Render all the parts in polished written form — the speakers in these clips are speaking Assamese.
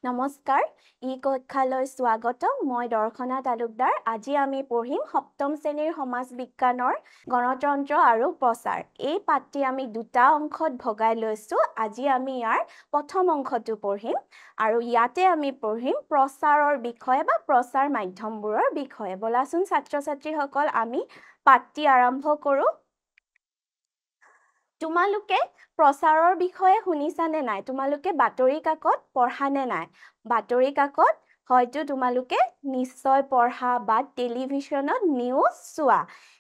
নমস্কাৰ ই কক্ষালৈ স্বাগতম মই দৰ্শনা তালুকদাৰ আজি আমি পঢ়িম সপ্তম শ্ৰেণীৰ সমাজ বিজ্ঞানৰ গণতন্ত্ৰ আৰু প্ৰচাৰ এই পাঠটি আমি দুটা অংশত ভগাই লৈছো আজি আমি ইয়াৰ প্ৰথম অংশটো পঢ়িম আৰু ইয়াতে আমি পঢ়িম প্ৰচাৰৰ বিষয়ে বা প্ৰচাৰ মাধ্যমবোৰৰ বিষয়ে বলাচোন ছাত্ৰ ছাত্ৰীসকল আমি পাঠটি আৰম্ভ কৰো তোমালোকে প্ৰচাৰৰ বিষয়ে শুনিছানে নাই তোমালোকে বাতৰি কাকত পঢ়ানে নাই বাতৰি কাকত হয়তো তোমালোকে নিশ্চয় পঢ়া বা টেলিভিছনত নিউজ চোৱা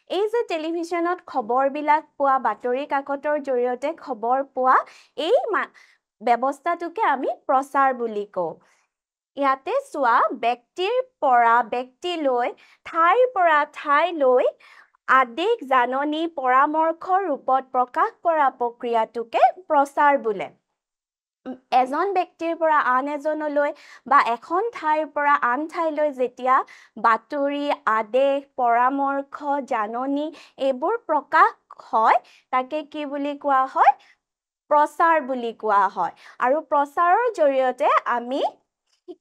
এই যে টেলিভিছনত খবৰবিলাক পোৱা বাতৰি কাকতৰ জৰিয়তে খবৰ পোৱা এই ব্যৱস্থাটোকে আমি প্ৰচাৰ বুলি কওঁ ইয়াতে চোৱা ব্যক্তিৰ পৰা ব্যক্তিলৈ ঠাইৰ পৰা ঠাইলৈ আদেশ জাননী পৰামৰ্শৰ ৰূপত প্ৰকাশ কৰা প্ৰক্ৰিয়াটোকে প্ৰচাৰ বোলে এজন ব্যক্তিৰ পৰা আন এজনলৈ বা এখন ঠাইৰ পৰা আন ঠাইলৈ যেতিয়া বাতৰি আদেশ পৰামৰ্শ জাননী এইবোৰ প্ৰকাশ হয় তাকে কি বুলি কোৱা হয় প্ৰচাৰ বুলি কোৱা হয় আৰু প্ৰচাৰৰ জৰিয়তে আমি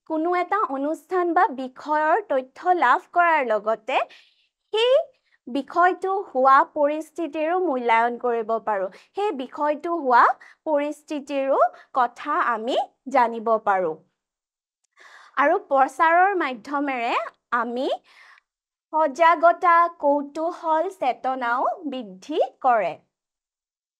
কোনো এটা অনুষ্ঠান বা বিষয়ৰ তথ্য লাভ কৰাৰ লগতে সেই বিষয়টো হোৱা পৰিস্থিতিৰো মূল্যায়ন কৰিব পাৰো সেই বিষয়টো হোৱা পৰিস্থিতিৰো কথা আমি জানিব পাৰো আৰু প্ৰচাৰৰ মাধ্যমেৰে আমি সজাগতা কৌতুহল চেতনাও বৃদ্ধি কৰে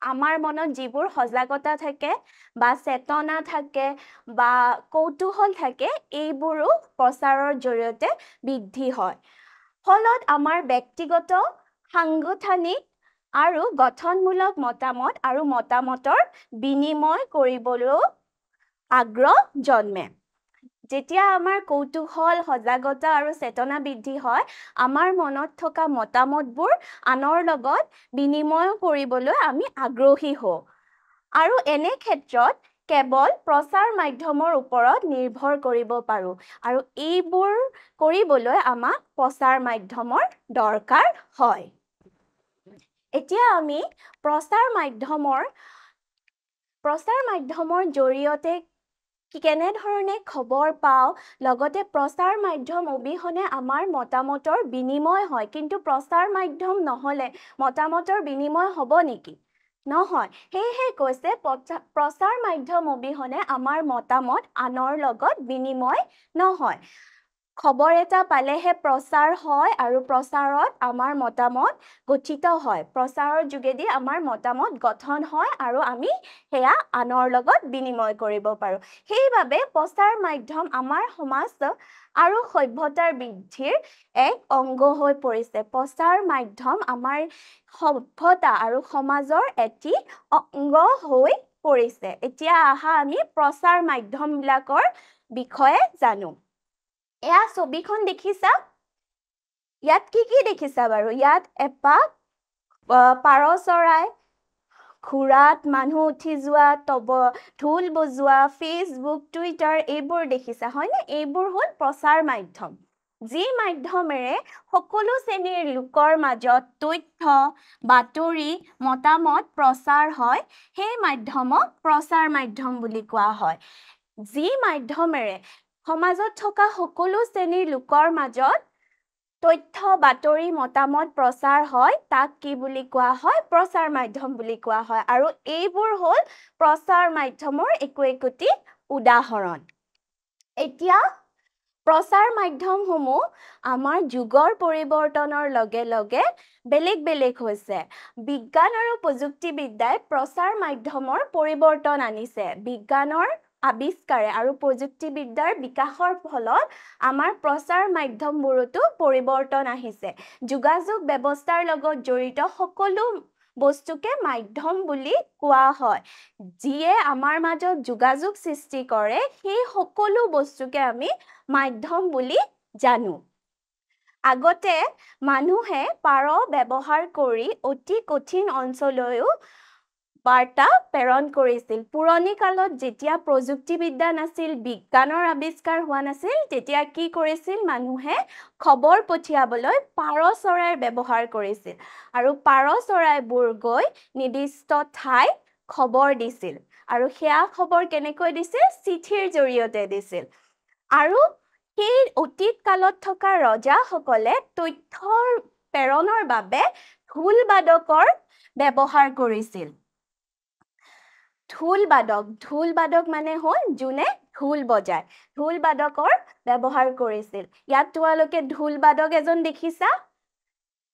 আমাৰ মনত যিবোৰ সজাগতা থাকে বা চেতনা থাকে বা কৌতুহল থাকে এইবোৰো প্ৰচাৰৰ জৰিয়তে বৃদ্ধি হয় ফলত আমাৰ ব্যক্তিগত সাংগঠনিক আৰু গঠনমূলক মতামত আৰু মতামতৰ বিনিময় কৰিবলৈ আগ্ৰহ জন্মে যেতিয়া আমাৰ কৌতুহল সজাগতা আৰু চেতনা বৃদ্ধি হয় আমাৰ মনত থকা মতামতবোৰ আনৰ লগত বিনিময় কৰিবলৈ আমি আগ্ৰহী হওঁ আৰু এনে ক্ষেত্ৰত কেৱল প্ৰচাৰ মাধ্যমৰ ওপৰত নিৰ্ভৰ কৰিব পাৰো আৰু এইবোৰ কৰিবলৈ আমাক প্ৰচাৰ মাধ্যমৰ দৰকাৰ হয় এতিয়া আমি প্ৰচাৰ মাধ্যমৰ জৰিয়তে কেনে ধৰণে খবৰ পাও লগতে প্ৰচাৰ মাধ্যম অবিহনে আমাৰ মতামতৰ বিনিময় হয় কিন্তু প্ৰচাৰ মাধ্যম নহলে মতামতৰ বিনিময় হ'ব নেকি নহয় হেহে কৈছে প্ৰচাৰ মাধ্যম অবিহনে আমাৰ মতামত আনৰ লগত বিনিময় নহয় খবৰ এটা পালেহে প্ৰচাৰ হয় আৰু প্ৰচাৰত আমাৰ মতামত গঠিত হয় প্ৰচাৰৰ যোগেদি আমাৰ মতামত গঠন হয় আৰু আমি হেয়া আনৰ লগত বিনিময় কৰিব পাৰো সেইবাবে প্ৰচাৰ মাধ্যম আমাৰ সমাজ আৰু সভ্যতাৰ বৃদ্ধিৰ এক অংগ হৈ পৰিছে প্ৰচাৰ মাধ্যম আমাৰ সভ্যতা আৰু সমাজৰ এটি অংগ হৈ পৰিছে এতিয়া আহা আমি প্ৰচাৰ মাধ্যমবিলাকৰ বিষয়ে জানো এয়া ছবিখন দেখিছা ইয়াত কি দেখিছা বাৰু ইয়াত এপাক পাৰ চৰাই ঘোঁৰাত মানুহ উঠি যোৱা ঢোল বজোৱা ফেচবুক টুইটাৰ এইবোৰ দেখিছা হয়নে এইবোৰ হ'ল প্ৰচাৰ মাধ্যম যি মাধ্যমেৰে সকলো শ্ৰেণীৰ লোকৰ মাজত তথ্য বাতৰি মতামত প্ৰচাৰ হয় সেই মাধ্যমক প্ৰচাৰ মাধ্যম বুলি কোৱা হয় যি মাধ্যমেৰে সমাজত থকা সকলো শ্ৰেণীৰ লোকৰ মাজত তথ্য বাতৰি মতামত প্ৰচাৰ হয় তাক কি বুলি কোৱা হয় প্ৰচাৰ মাধ্যম বুলি কোৱা হয় আৰু এইবোৰ হ'ল প্ৰচাৰ মাধ্যমৰ একোটি উদাহৰণ এতিয়া প্ৰচাৰ মাধ্যমসমূহ আমাৰ যুগৰ পৰিৱৰ্তনৰ লগে লগে বেলেগ হৈছে বিজ্ঞান আৰু প্ৰযুক্তিবিদ্যাই প্ৰচাৰ মাধ্যমৰ পৰিৱৰ্তন আনিছে বিজ্ঞানৰ আৱিষ্কাৰে আৰু প্ৰযুক্তিবিদ্যাৰ বিকাশৰ ফলত আমাৰ প্ৰচাৰ মাধ্যমবোৰতো পৰিৱৰ্তন আহিছে যোগাযোগ ব্যৱস্থাৰ লগত জড়িত সকলো বস্তুকে মাধ্যম বুলি কোৱা হয় যিয়ে আমাৰ মাজত যোগাযোগ সৃষ্টি কৰে সেই সকলো বস্তুকে আমি মাধ্যম বুলি জানো আগতে মানুহে পাৰ ব্যৱহাৰ কৰি অতি কঠিন অঞ্চললৈও বাৰ্তা প্ৰেৰণ কৰিছিল পুৰণি কালত যেতিয়া প্ৰযুক্তিবিদ্যা নাছিল বিজ্ঞানৰ আৱিষ্কাৰ হোৱা নাছিল তেতিয়া কি কৰিছিল মানুহে খবৰ পঠিয়াবলৈ পাৰ চৰাইৰ ব্যৱহাৰ কৰিছিল আৰু পাৰ চৰাইবোৰ গৈ নিৰ্দিষ্ট ঠাই খবৰ দিছিল আৰু সেয়া খবৰ কেনেকৈ দিছিল চিঠিৰ জৰিয়তে দিছিল আৰু সেই অতীত কালত থকা ৰজাসকলে তথ্যৰ প্ৰেৰণৰ বাবে ঢোল বাদকৰ ব্যৱহাৰ কৰিছিল ঢোল বাদক মানে হ'ল যোনে ঢোল বজায় ঢোল বাদকৰ ব্যৱহাৰ কৰিছিল ইয়াত তোমালোকে ঢোল বাদক এজন দেখিছা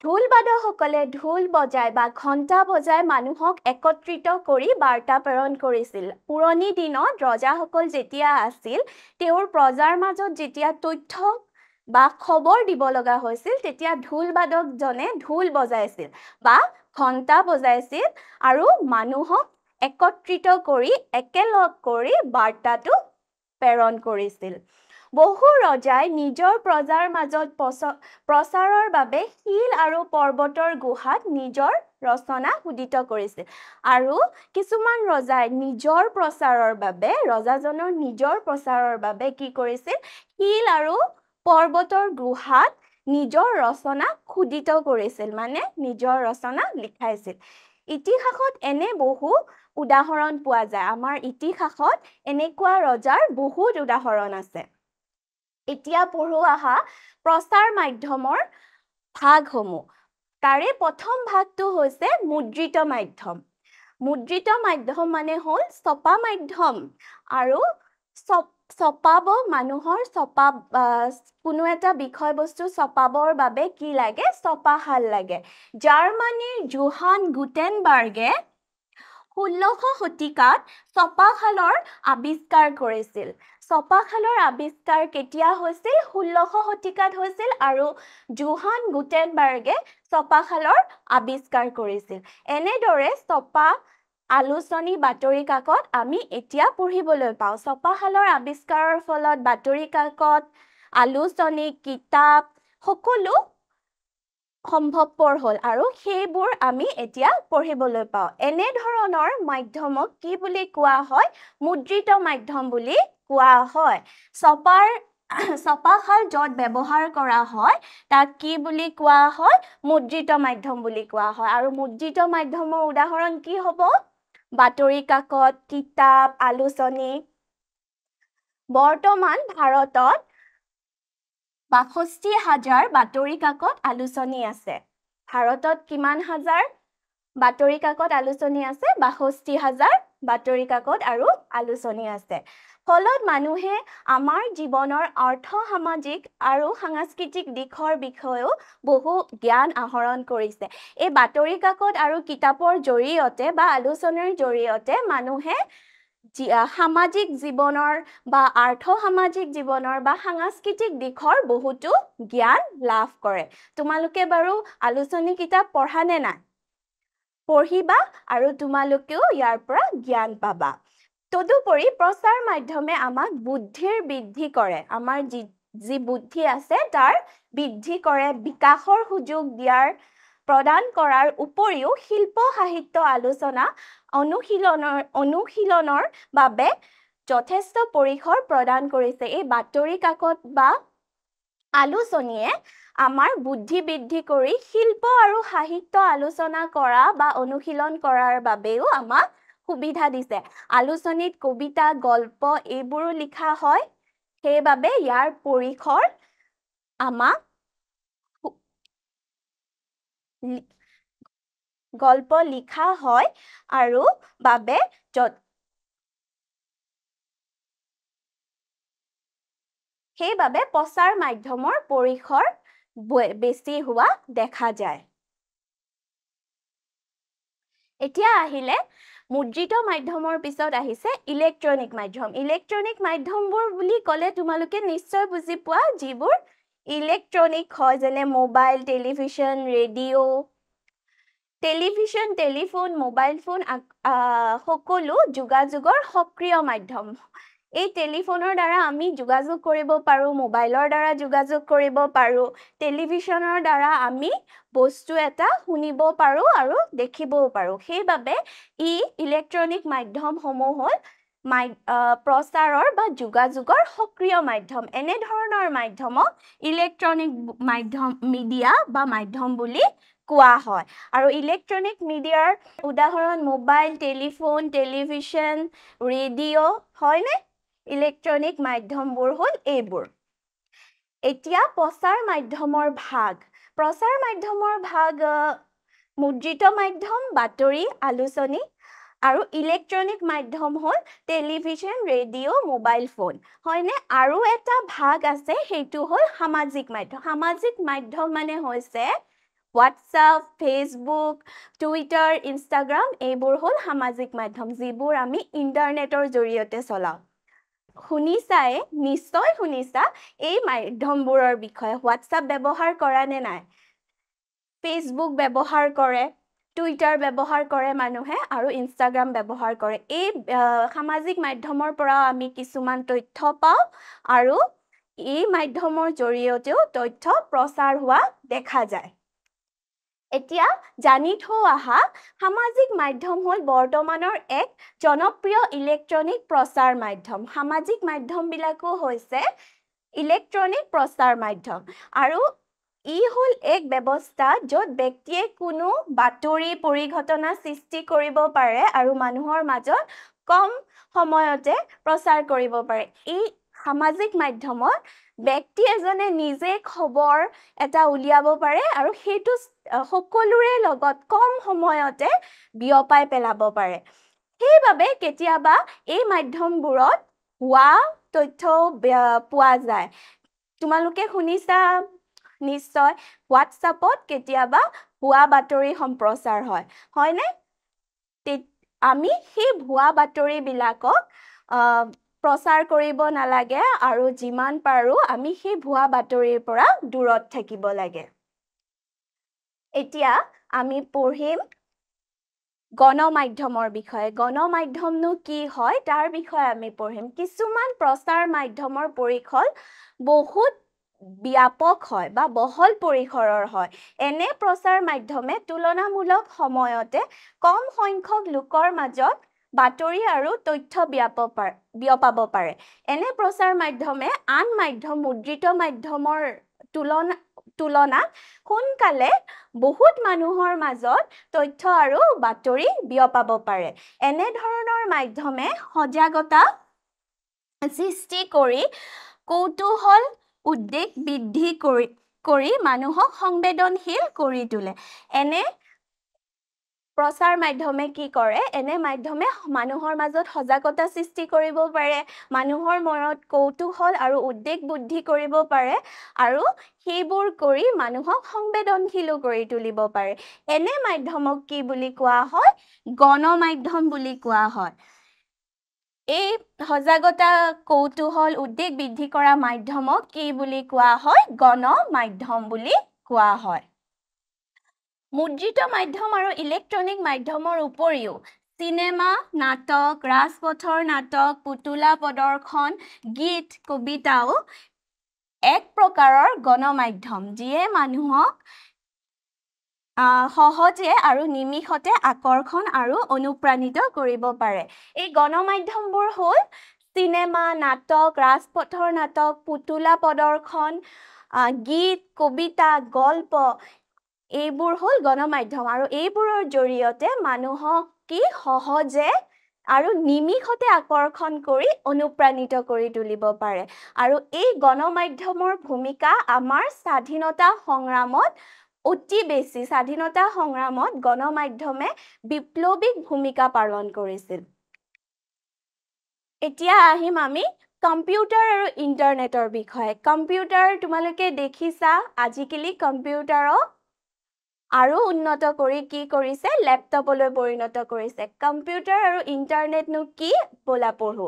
ঢোল বাদকসকলে ঢোল বজায় বা ঘণ্টা বজায় মানুহক একত্ৰিত কৰি বাৰ্তা প্ৰেৰণ কৰিছিল পুৰণি দিনত ৰজাসকল যেতিয়া আছিল তেওঁৰ প্ৰজাৰ মাজত যেতিয়া তথ্য বা খবৰ দিব লগা হৈছিল তেতিয়া ঢোল বাদকজনে ঢোল বজাইছিল বা ঘণ্টা বজাইছিল আৰু মানুহক একত্ৰিত কৰি একেলগ কৰি বাৰ্তাটো প্ৰেৰণ কৰিছিল বহু ৰজাই নিজৰ প্ৰজাৰ মাজত প্ৰচাৰৰ বাবে শিল আৰু পৰ্বতৰ গুহাত নিজৰ ৰচনা খোদিত কৰিছিল আৰু কিছুমান ৰজাই নিজৰ প্ৰচাৰৰ বাবে ৰজাজনৰ নিজৰ প্ৰচাৰৰ বাবে কি কৰিছিল শিল আৰু পৰ্বতৰ গুহাত নিজৰ ৰচনা খোদিত কৰিছিল মানে নিজৰ ৰচনা লিখাইছিল ইতিহাসত এনে বহু উদাহৰণ পোৱা যায় আমাৰ ইতিহাসত এনেকুৱা ৰজাৰ বহুত উদাহৰণ আছে এতিয়া পঢ়ো আহা প্ৰচাৰ মাধ্যমৰ ভাগসমূহ তাৰে প্ৰথম ভাগটো হৈছে মুদ্ৰিত মাধ্যম মানে হ'ল ছপা মাধ্যম আৰু ছপাব মানুহৰ কোনো এটা বিষয়বস্তু ছপাবৰ বাবে কি লাগে ছপাশাল লাগে জাৰ্মানীৰ জোহান গুটেনবাৰ্গে 1600 শতিকাত ছপাশালৰ আৱিষ্কাৰ কৰিছিল ছপাশালৰ আৱিষ্কাৰ কেতিয়া হৈছিল 1600 শতিকাত হৈছিল আৰু জোহান গুটেনবাৰ্গে ছপাশালৰ আৱিষ্কাৰ কৰিছিল এনেদৰে ছপা আলোচনী বাতৰি কাকত আমি এতিয়া পঢ়িবলৈ পাওঁ ছপাশালৰ আৱিষ্কাৰৰ ফলত বাতৰি কাকত আলোচনী কিতাপ সকলো সম্ভৱপৰ হ'ল আৰু সেইবোৰ আমি এতিয়া পঢ়িবলৈ পাওঁ এনে ধৰণৰ মাধ্যমক কি বুলি কোৱা হয় মুদ্ৰিত মাধ্যম বুলি কোৱা হয় ছপাশাল য'ত ব্যৱহাৰ কৰা হয় তাক কি বুলি কোৱা হয় মুদ্ৰিত মাধ্যম বুলি কোৱা হয় আৰু মুদ্ৰিত মাধ্যমৰ উদাহৰণ কি হ'ব বাতৰি কাকত কিতাপ আলোচনী বৰ্তমান ভাৰতত ৬২,০০০ বাতৰি কাকত আলোচনী আছে ভাৰতত কিমান হাজাৰ বাতৰি কাকত আলোচনী আছে ৬২,০০০ বাতৰি কাকত আৰু আলোচনী আছে ফলত মানুহে আমাৰ জীৱনৰ অৰ্থ সামাজিক আৰু সাংস্কৃতিক দিশৰ বিষয়েও বহু জ্ঞান আহৰণ কৰিছে এই বাতৰি কাকত আৰু কিতাপৰ জৰিয়তে বা আলোচনীৰ জৰিয়তে মানুহে সামাজিক জীৱনৰ বা আৰ্থ সামাজিক জীৱনৰ বা সাংস্কৃতিক দিশৰ বহুতো জ্ঞান লাভ কৰে তোমালোকে বাৰু আলোচনী কিতাপ পঢ়া নে নাই পঢ়িবা আৰু তোমালোকেও ইয়াৰ পৰা জ্ঞান পাবা তদুপৰি প্ৰচাৰ মাধ্যমে আমাক বুদ্ধিৰ বৃদ্ধি কৰে আমাৰ যি বুদ্ধি আছে তাৰ বৃদ্ধি কৰে বিকাশৰ সুযোগ দিয়াৰ প্ৰদান কৰাৰ উপৰিও শিল্প সাহিত্য আলোচনা অনুশীলনৰ বাবে যথেষ্ট পৰিসৰ প্ৰদান কৰিছে এই বাতৰি কাকত বা আলোচনীয়ে আমাৰ বুদ্ধি বৃদ্ধি কৰি শিল্প আৰু সাহিত্য আলোচনা কৰা বা অনুশীলন কৰাৰ বাবেও আমাক সুবিধা দিছে আলোচনীত কবিতা গল্প এইবোৰো লিখা হয় সেইবাবে ইয়াৰ পৰিসৰ আমাক গল্প লিখা হয় আৰু বাবে সেইবাবে প্ৰচাৰ মাধ্যমৰ পৰিসৰ বেছি হোৱা দেখা যায় এতিয়া আহিলে মুদ্ৰিত মাধ্যমৰ পিছত আহিছে ইলেক্ট্ৰনিক মাধ্যমবোৰ বুলি ক'লে তোমালোকে নিশ্চয় বুজি পোৱা যিবোৰ ইলেক্ট্ৰনিক হয় যেনে mobile television radio' telephone mobile phone সকলো যোগাযোগৰ সক্ৰিয় মাধ্যম এই টেলিফোনৰ দ্বাৰা আমি যোগাযোগ কৰিব পাৰো মোবাইলৰ দ্বাৰা যোগাযোগ কৰিব পাৰো টেলিভিছনৰ দ্বাৰা আমি বস্তু এটা শুনিব পাৰো আৰু দেখিবও পাৰো সেইবাবে ইলেক্ট্ৰনিক মাধ্যমসমূহ হ'ল প্ৰচাৰৰ বা যোগাযোগৰ সক্ৰিয় মাধ্যম এনে ধৰণৰ মাধ্যমক ইলেক্ট্ৰনিক মিডিয়া বা মাধ্যম বুলি কোৱা হয় আৰু ইলেক্ট্ৰনিক মিডিয়াৰ উদাহৰণ মোবাইল টেলিফোন টেলিভিছন ৰেডিঅ' হয়নে ইলেক্ট্ৰনিক মাধ্যমবোৰ হ'ল এইবোৰ এতিয়া প্ৰচাৰ মাধ্যমৰ ভাগ মুদ্ৰিত মাধ্যম বাতৰি আলোচনী আৰু ইলেক্ট্ৰনিক মাধ্যম হ'ল টেলিভিছন ৰেডিঅ' মোবাইল ফোন হয়নে আৰু এটা ভাগ আছে সেইটো হ'ল সামাজিক মাধ্যম মানে হৈছে হোৱাটছআপ ফেচবুক টুইটাৰ ইনষ্টাগ্ৰাম এইবোৰ হ'ল সামাজিক মাধ্যম যিবোৰ আমি ইণ্টাৰনেটৰ জৰিয়তে চলাওঁ নিশ্চয় শুনিছা এই মাধ্যমবোৰৰ বিষয়ে হোৱাটছআপ ব্যৱহাৰ কৰা নে নাই ফেচবুক ব্যৱহাৰ কৰে টুইটাৰ ব্যৱহাৰ কৰে মানুহে আৰু ইনষ্টাগ্ৰাম ব্যৱহাৰ কৰে এই সামাজিক মাধ্যমৰ পৰা আমি কিছুমান তথ্য পাওঁ আৰু এই মাধ্যমৰ জৰিয়তেও তথ্য প্ৰচাৰ হোৱা দেখা যায় এতিয়া জানি থৈ আহা সামাজিক মাধ্যম হ'ল বৰ্তমানৰ এক জনপ্ৰিয় ইলেক্ট্ৰনিক প্ৰচাৰ মাধ্যম সামাজিক মাধ্যমবিলাকো হৈছে ইলেক্ট্ৰনিক প্ৰচাৰ মাধ্যম আৰু ই হ'ল এক ব্যৱস্থা য'ত ব্যক্তিয়ে কোনো বাতৰি পৰিঘটনা সৃষ্টি কৰিব পাৰে আৰু মানুহৰ মাজত কম সময়তে প্ৰচাৰ কৰিব পাৰে এই সামাজিক মাধ্যমত ব্যক্তি এজনে নিজে খবৰ এটা উলিয়াব পাৰে আৰু সেইটো সকলোৰে লগত কম সময়তে বিয়পাই পেলাব পাৰে সেইবাবে কেতিয়াবা এই মাধ্যমবোৰত হোৱা তথ্য পোৱা যায় তোমালোকে শুনিছা নিশ্চয় হোৱাটছআপত কেতিয়াবা ভুৱা বাতৰি সম্প্ৰচাৰ হয়নে আমি সেই ভুৱা বাতৰিবিলাকক প্ৰচাৰ কৰিব নালাগে আৰু যিমান পাৰো আমি সেই ভুৱা বাতৰিৰ পৰা দূৰত থাকিব লাগে এতিয়া আমি পঢ়িম গণমাধ্যমৰ বিষয়ে গণমাধ্যমনো কি হয় তাৰ বিষয়ে আমি পঢ়িম কিছুমান প্ৰচাৰ মাধ্যমৰ পৰিসৰ বহুত ব্যাপক হয় বা বহল পৰিসৰৰ হয় এনে প্ৰচাৰ মাধ্যমে তুলনামূলক সময়তে কম সংখ্যক লোকৰ মাজত বাতৰি আৰু তথ্য বিয়পাব পাৰে এনে প্ৰচাৰ মাধ্যমে আন মাধ্যম মুদ্ৰিত মাধ্যমৰ তুলনাত সোনকালে বহুত মানুহৰ মাজত তথ্য আৰু বাতৰি বিয়পাব পাৰে এনে ধৰণৰ মাধ্যমে সজাগতা সৃষ্টি কৰি কৌতূহল উদ্বেগ বৃদ্ধি কৰি মানুহক সংবেদনশীল কৰি তোলে এনে প্ৰচাৰ মাধ্যমে কি কৰে এনে মাধ্যমে মানুহৰ মাজত সজাগতা সৃষ্টি কৰিব পাৰে মানুহৰ মনত কৌতূহল আৰু উদ্বেগ বৃদ্ধি কৰিব পাৰে আৰু সেইবোৰ কৰি মানুহক সংবেদনশীল কৰি তুলিব পাৰে এনে মাধ্যমক কি বুলি কোৱা হয় গণমাধ্যম বুলি কোৱা হয় এই সজাগতা কৌতূহল উদ্বেগ বৃদ্ধি কৰা মাধ্যমক কি বুলি কোৱা হয় গণমাধ্যম বুলি কোৱা হয় মুদ্ৰিত মাধ্যম আৰু ইলেক্ট্ৰনিক মাধ্যমৰ উপৰিও চিনেমা নাটক ৰাজপথৰ নাটক পুতলা প্ৰদৰ্শন গীত কবিতাও এক প্ৰকাৰৰ গণমাধ্যম যিয়ে মানুহক সহজে আৰু নিমিষতে আকৰ্ষণ আৰু অনুপ্ৰাণিত কৰিব পাৰে এই গণমাধ্যমবোৰ হ'ল চিনেমা নাটক ৰাজপথৰ নাটক পুতলা প্ৰদৰ্শন গীত কবিতা গল্প এইবোৰ হ'ল গণমাধ্যম আৰু এইবোৰৰ জৰিয়তে মানুহক কি সহজে আৰু নিমিষতে আকৰ্ষণ কৰি অনুপ্ৰাণিত কৰি তুলিব পাৰে আৰু এই গণমাধ্যমৰ ভূমিকা আমাৰ স্বাধীনতা সংগ্ৰামত অতি বেছি স্বাধীনতা সংগ্ৰামত গণমাধ্যমে বিপ্লৱিক ভূমিকা পালন কৰিছিল এতিয়া আহিম আমি কম্পিউটাৰ আৰু ইণ্টাৰনেটৰ বিষয়ে কম্পিউটাৰ তোমালোকে দেখিছা আজিকালি কম্পিউটাৰক আৰু উন্নত কৰি কি কৰিছে লেপটপলৈ পৰিণত কৰিছে কম্পিউটাৰ আৰু ইণ্টাৰনেটনো কি বলা পঢ়ো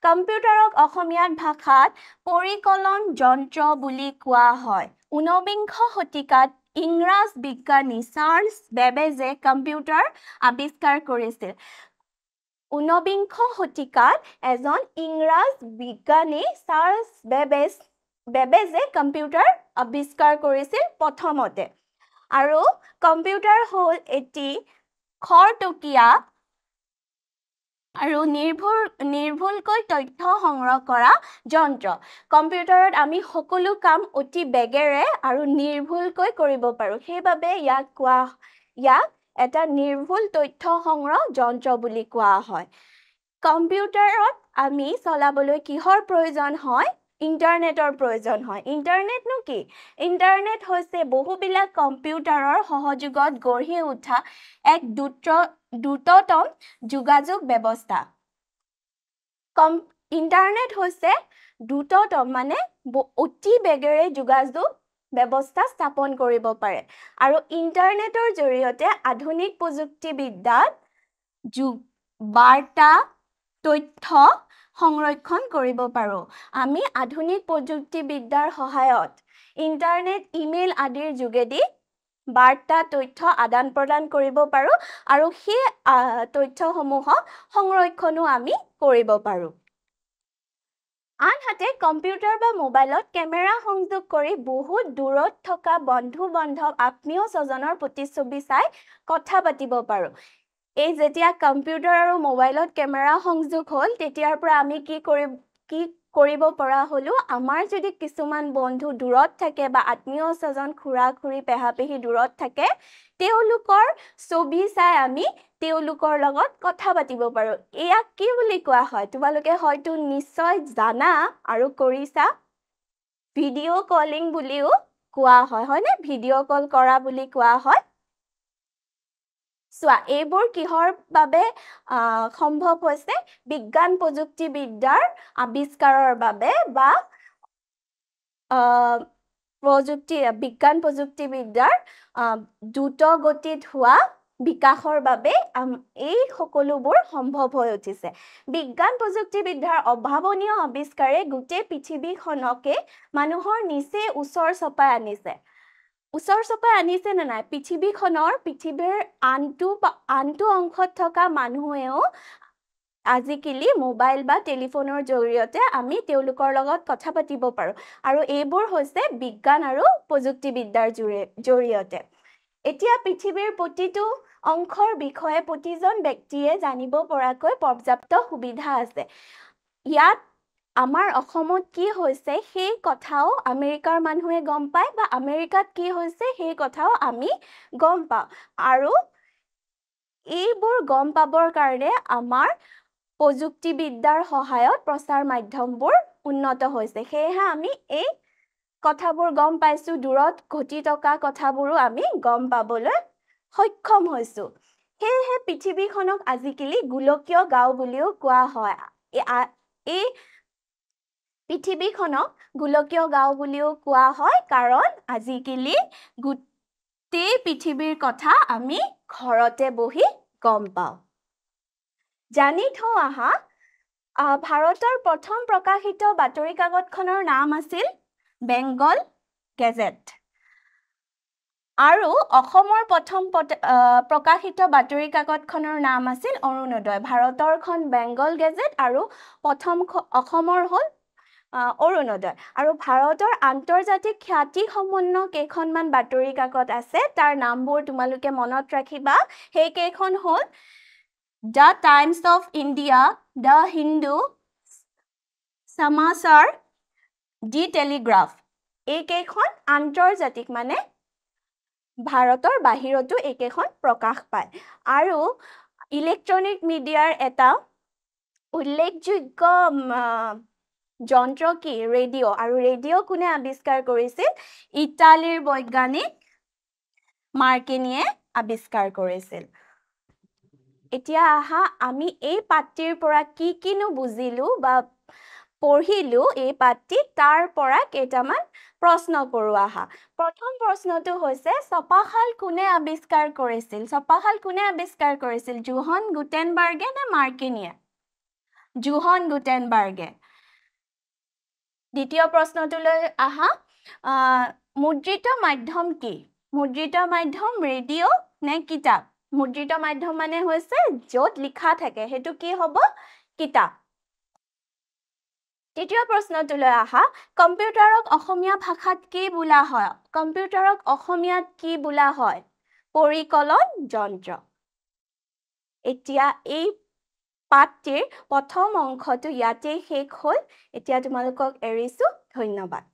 কম্পিউটাৰক অসমীয়াত ভাষাত পৰিকলন যন্ত্ৰ বুলি কোৱা হয় 19বিংশ শতিকাত ইংৰাজ বিজ্ঞানী চাৰ্লছ বেবেজে কম্পিউটাৰ আৱিষ্কাৰ কৰিছিল 19বিংশ শতিকাত এজন ইংৰাজ বিজ্ঞানী চাৰ্লছ বেবেজে কম্পিউটাৰ আৱিষ্কাৰ কৰিছিল প্ৰথমতে আৰু কম্পিউটাৰ হ'ল এটি খৰতকীয়া আৰু নিৰ্ভুলকৈ তথ্য সংগ্ৰহ কৰা যন্ত্ৰ কম্পিউটাৰত আমি সকলো কাম অতি বেগেৰে আৰু নিৰ্ভুলকৈ কৰিব পাৰোঁ সেইবাবে ইয়াক এটা নিৰ্ভুল তথ্য সংগ্ৰহ যন্ত্ৰ বুলি কোৱা হয় কম্পিউটাৰত আমি চলাবলৈ কিহৰ প্ৰয়োজন হয় ইণ্টাৰনেটৰ প্ৰয়োজন হয় ইণ্টাৰনেটনো কি ইণ্টাৰনেট হৈছে বহুবিলাক কম্পিউটাৰৰ সহযোগত গঢ়ি উঠা এক দ্ৰুততম যোগাযোগ ব্যৱস্থা ইণ্টাৰনেট হৈছে দ্ৰুততম মানে অতি বেগেৰে যোগাযোগ ব্যৱস্থা স্থাপন কৰিব পাৰে আৰু ইণ্টাৰনেটৰ জৰিয়তে আধুনিক প্ৰযুক্তিবিদ্যাত বাৰ্তা তথ্য সংৰক্ষণ কৰিব পাৰোঁ আমি আধুনিক প্ৰযুক্তিবিদ্যাৰ সহায়ত ইণ্টাৰনেট ইমেইল আদিৰ যোগেদি বাৰ্তা তথ্য আদান প্ৰদান কৰিব পাৰোঁ আৰু সেই তথ্যসমূহক সংৰক্ষণো আমি কৰিব পাৰোঁ আনহাতে কম্পিউটাৰ বা মোবাইলত কেমেৰা সংযোগ কৰি বহুত দূৰত থকা বন্ধু-বান্ধৱ আত্মীয় স্বজনৰ প্ৰতিচ্ছবি চাই কথা পাতিব পাৰোঁ এই যেতিয়া কম্পিউটাৰ আৰু মোবাইলত কেমেৰা সংযোগ হ'ল তেতিয়াৰ পৰা আমি কি কৰিব পৰা হলো আমাৰ যদি কিছুমান বন্ধু দূৰত থাকে বা আত্মীয় স্বজন খুৰা-খুৰী পেহা-পেহী দূৰত থাকে তেওঁলোকৰ ছবি চাই আমি তেওঁলোকৰ লগত কথা পাতিব পাৰোঁ এয়া কি বুলি কোৱা হয় তোমালোকে হয়তো নিশ্চয় জানা আৰু কৰিছা ভিডিঅ' কলিং বুলিও কোৱা হয়নে ভিডিঅ' কল কৰা বুলি কোৱা হয় চোৱা এইবোৰ কিহৰ বাবে সম্ভৱ হৈছে বিজ্ঞান প্ৰযুক্তিবিদ্যাৰ আৱিষ্কাৰৰ বাবে বা বিজ্ঞান প্ৰযুক্তিবিদ্যাৰ দ্ৰুত গতিত হোৱা বিকাশৰ বাবে এই সকলোবোৰ সম্ভৱ হৈ উঠিছে বিজ্ঞান প্ৰযুক্তিবিদ্যাৰ অভাৱনীয় আৱিষ্কাৰে গোটেই পৃথিৱীখনকে মানুহৰ নিচে ওচৰ চপাই আনিছে নে নাই পৃথিৱীৰ আনটো অংশত থকা মানুহেও আজিকালি মোবাইল বা টেলিফোনৰ জৰিয়তে আমি তেওঁলোকৰ লগত কথা পাতিব পাৰোঁ আৰু এইবোৰ হৈছে বিজ্ঞান আৰু প্ৰযুক্তিবিদ্যাৰ জৰিয়তে এতিয়া পৃথিৱীৰ প্ৰতিটো অংশৰ বিষয়ে প্ৰতিজন ব্যক্তিয়ে জানিব পৰাকৈ পৰ্যাপ্ত সুবিধা আছে ইয়াত আমাৰ অসমত কি হৈছে সেই কথাও আমেৰিকাৰ মানুহে গম পায় বা আমেৰিকাত কি হৈছে সেই কথাও আমি গম পাওঁ আৰু এইবোৰ গম পাবৰ কাৰণে আমাৰ প্ৰযুক্তিবিদ্যাৰ সহায়ত প্ৰচাৰ মাধ্যমবোৰ উন্নত হৈছে সেয়েহে আমি এই কথাবোৰ গম পাইছোঁ দূৰত ঘটি থকা কথাবোৰো আমি গম পাবলৈ সক্ষম হৈছোঁ সেয়েহে পৃথিৱীখনক আজিকালি গোলকীয় গাঁও বুলিও কোৱা হয় এই পৃথিৱীখনক গোলকীয় গাঁও বুলিও কোৱা হয় কাৰণ আজিকালি গোটেই পৃথিৱীৰ কথা আমি ঘৰতে বহি গম পাওঁ জানি থওঁ আহা ভাৰতৰ প্ৰথম প্ৰকাশিত বাতৰি কাকতখনৰ নাম আছিল বেংগল গেজেট আৰু অসমৰ প্ৰথম প্ৰকাশিত বাতৰি কাকতখনৰ নাম আছিল অৰুণোদয় ভাৰতৰখন বেংগল গেজেট আৰু প্ৰথম অসমৰ হ'ল অৰুণোদয় আৰু ভাৰতৰ আন্তৰ্জাতিক খ্যাতি সম্পন্ন কেইখনমান বাতৰি কাকত আছে তাৰ নামবোৰ তোমালোকে মনত ৰাখিবা সেই কেইখন হ'ল the times of India the Hindu Samachar the Telegraph এইকেইখন আন্তৰ্জাতিক মানে ভাৰতৰ বাহিৰতো এইকেইখন প্ৰকাশ পায় আৰু ইলেক্ট্ৰনিক মিডিয়াৰ এটা উল্লেখযোগ্য যন্ত্ৰ কি ৰেডিঅ' আৰু ৰেডিঅ' কোনে আৱিষ্কাৰ কৰিছিল ইটালীৰ বৈজ্ঞানিক মাৰ্কনিয়ে আৱিষ্কাৰ কৰিছিল এতিয়া আহা আমি এই পাঠটিৰ পৰা কিনো বুজিলো বা পঢ়িলো এই পাঠটি তাৰ পৰা কেইটামান প্ৰশ্ন কৰো আহা প্ৰথম প্ৰশ্নটো হৈছে ছপাশাল কোনে আৱিষ্কাৰ কৰিছিল জোহন গুটেনবাৰ্গে নে মাৰ্কনিয়ে জোহন গুটেনবাৰ্গে দ্বিতীয় প্ৰশ্নটোলৈ আহা মুদ্ৰিত মাধ্যম কি মুদ্ৰিত মাধ্যম ৰেডিঅ' নে কিতাপ মুদ্ৰিত মাধ্যম মানে হৈছে য'ত লিখা থাকে হেতু কি হ'ব কিতাপ তৃতীয় প্ৰশ্নটোলৈ আহা কম্পিউটাৰক অসমীয়া ভাষাত কি বোলা হয় কম্পিউটাৰক অসমীয়াত কি বোলা হয় পৰিকলন যন্ত্ৰ এতিয়া এই পাঠটিৰ প্ৰথম অংশটো ইয়াতেই শেষ হ'ল এতিয়া তোমালোকক এৰিছোঁ ধন্যবাদ